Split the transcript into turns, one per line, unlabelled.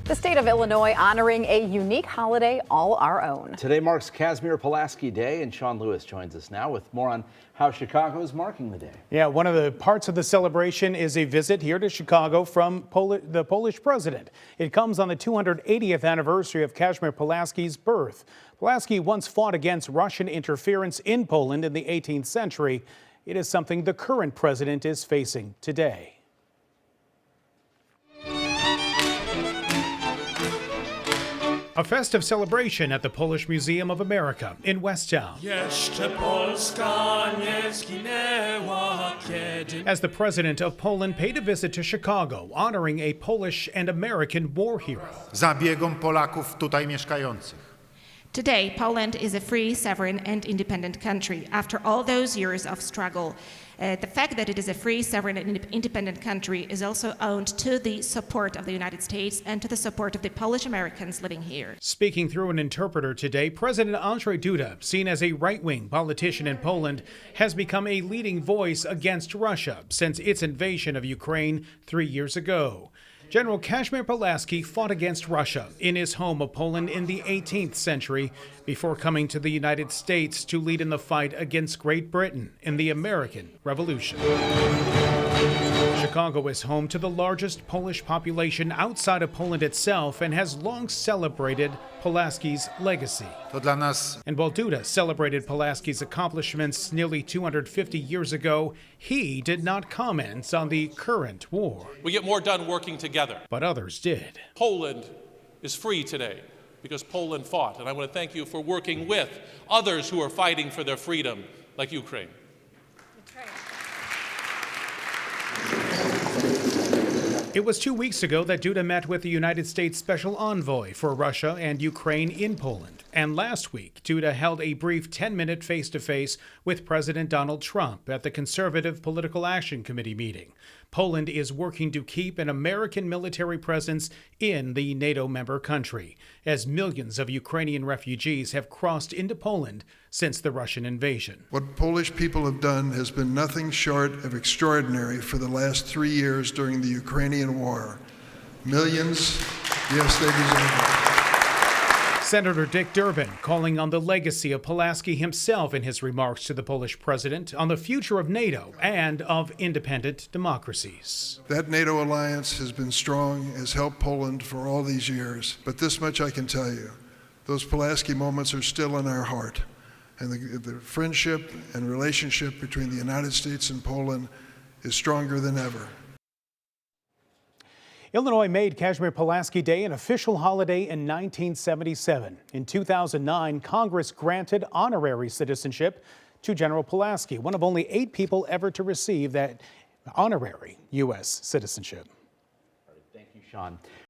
The state of Illinois honoring a unique holiday all our own.
Today marks Casimir Pulaski Day, and Sean Lewis joins us now with more on how Chicago is marking the day.
Yeah, one of the parts of the celebration is a visit here to Chicago from the Polish president. It comes on the 280th anniversary of Casimir Pulaski's birth. Pulaski once fought against Russian interference in Poland in the 18th century. It is something the current president is facing today. A festive celebration at the Polish Museum of America in Westtown. As the president of Poland paid a visit to Chicago, honoring a Polish and American war hero.
Zabiegom Polaków tutaj mieszkających.
Today, Poland is a free, sovereign, and independent country. After all those years of struggle, the fact that it is a free, sovereign, and independent country is also owed to the support of the United States and to the support of the Polish Americans living here.
Speaking through an interpreter today, President Andrzej Duda, seen as a right-wing politician in Poland, has become a leading voice against Russia since its invasion of Ukraine 3 years ago. General Casimir Pulaski fought against Russia in his home of Poland in the 18th century before coming to the United States to lead in the fight against Great Britain in the American Revolution. Chicago is home to the largest Polish population outside of Poland itself and has long celebrated Pulaski's legacy.
To dla nas
And while Duda celebrated Pulaski's accomplishments nearly 250 years ago, he did not comment on the current war.
We get more done working together.
But others did.
Poland is free today because Poland fought, and I want to thank you for working with others who are fighting for their freedom, like Ukraine.
It was 2 weeks ago that Duda met with the United States Special Envoy for Russia and Ukraine in Poland. And last week, Duda held a brief 10-minute face-to-face with President Donald Trump at the Conservative Political Action Committee meeting. Poland is working to keep an American military presence in the NATO member country, as millions of Ukrainian refugees have crossed into Poland since the Russian invasion.
What Polish people have done has been nothing short of extraordinary for the last 3 years during the Ukrainian war. Millions, yes, they deserve it.
Senator Dick Durbin calling on the legacy of Pulaski himself in his remarks to the Polish president on the future of NATO and of independent democracies.
That NATO alliance has been strong, has helped Poland for all these years. But this much I can tell you, those Pulaski moments are still in our heart. And the friendship and relationship between the United States and Poland is stronger than ever.
Illinois made Casimir Pulaski Day an official holiday in 1977. In 2009, Congress granted honorary citizenship to General Pulaski, one of only 8 people ever to receive that honorary U.S. citizenship.
Thank you, Sean.